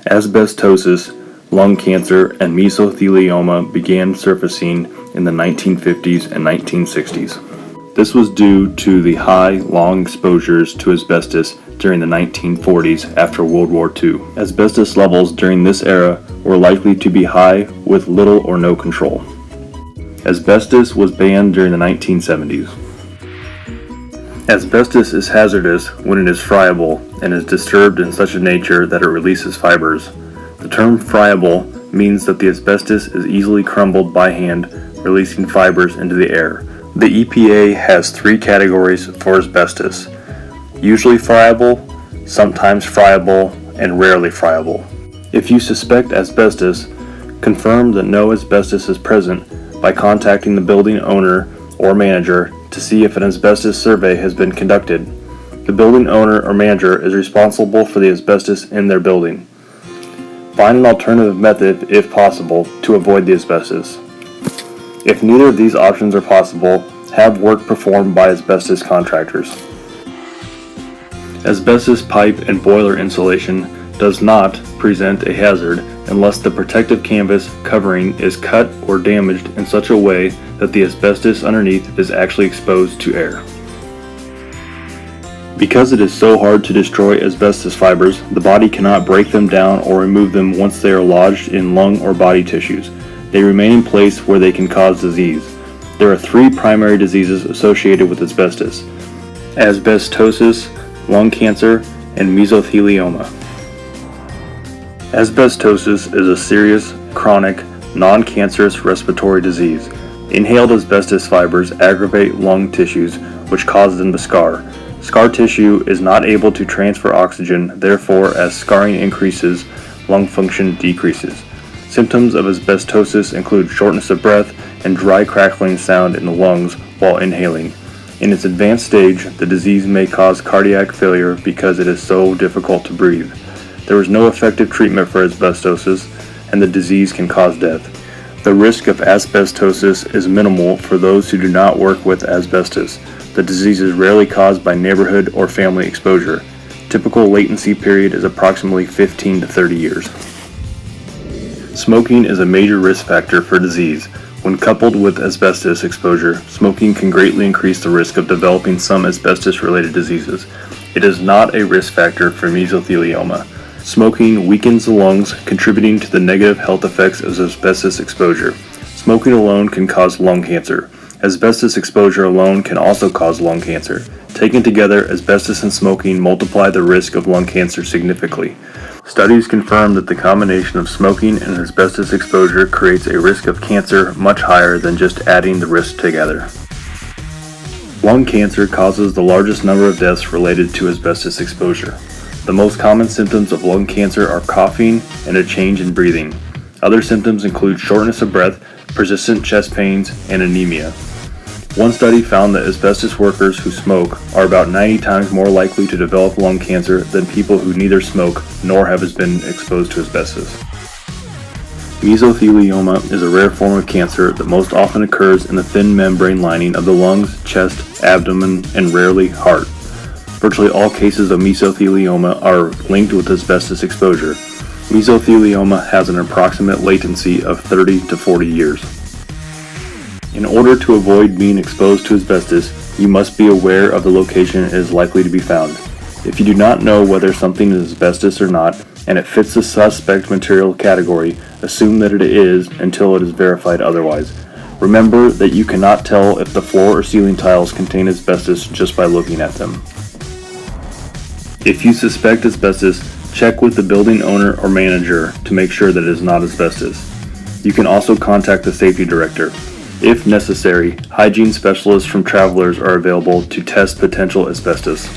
Asbestosis, lung cancer, and mesothelioma began surfacing in the 1950s and 1960s. This was due to the high, long exposures to asbestos during the 1940s after World War II. Asbestos levels during this era were likely to be high with little or no control. Asbestos was banned during the 1970s. Asbestos is hazardous when it is friable and is disturbed in such a nature that it releases fibers. The term friable means that the asbestos is easily crumbled by hand, releasing fibers into the air. The EPA has 3 categories for asbestos: usually friable, sometimes friable, and rarely friable. If you suspect asbestos, confirm that no asbestos is present by contacting the building owner or manager to see if an asbestos survey has been conducted. The building owner or manager is responsible for the asbestos in their building. Find an alternative method, if possible, to avoid the asbestos. If neither of these options are possible, have work performed by asbestos contractors. Asbestos pipe and boiler insulation does not present a hazard unless the protective canvas covering is cut or damaged in such a way that the asbestos underneath is actually exposed to air. Because it is so hard to destroy asbestos fibers, the body cannot break them down or remove them once they are lodged in lung or body tissues. They remain in place where they can cause disease. There are 3 primary diseases associated with asbestos: asbestosis, lung cancer, and mesothelioma. Asbestosis is a serious, chronic, non-cancerous respiratory disease. Inhaled asbestos fibers aggravate lung tissues, which cause them to scar. Scar tissue is not able to transfer oxygen, therefore, as scarring increases, lung function decreases. Symptoms of asbestosis include shortness of breath and dry crackling sound in the lungs while inhaling. In its advanced stage, the disease may cause cardiac failure because it is so difficult to breathe. There is no effective treatment for asbestosis, and the disease can cause death. The risk of asbestosis is minimal for those who do not work with asbestos. The disease is rarely caused by neighborhood or family exposure. Typical latency period is approximately 15 to 30 years. Smoking is a major risk factor for disease. When coupled with asbestos exposure, smoking can greatly increase the risk of developing some asbestos-related diseases. It is not a risk factor for mesothelioma. Smoking weakens the lungs, contributing to the negative health effects of asbestos exposure. Smoking alone can cause lung cancer. Asbestos exposure alone can also cause lung cancer. Taken together, asbestos and smoking multiply the risk of lung cancer significantly. Studies confirm that the combination of smoking and asbestos exposure creates a risk of cancer much higher than just adding the risks together. Lung cancer causes the largest number of deaths related to asbestos exposure. The most common symptoms of lung cancer are coughing and a change in breathing. Other symptoms include shortness of breath, persistent chest pains, and anemia. One study found that asbestos workers who smoke are about 90 times more likely to develop lung cancer than people who neither smoke nor have been exposed to asbestos. Mesothelioma is a rare form of cancer that most often occurs in the thin membrane lining of the lungs, chest, abdomen, and rarely heart. Virtually all cases of mesothelioma are linked with asbestos exposure. Mesothelioma has an approximate latency of 30 to 40 years. In order to avoid being exposed to asbestos, you must be aware of the location it is likely to be found. If you do not know whether something is asbestos or not, and it fits the suspect material category, assume that it is until it is verified otherwise. Remember that you cannot tell if the floor or ceiling tiles contain asbestos just by looking at them. If you suspect asbestos, check with the building owner or manager to make sure that it is not asbestos. You can also contact the safety director. If necessary, hygiene specialists from Travelers are available to test potential asbestos.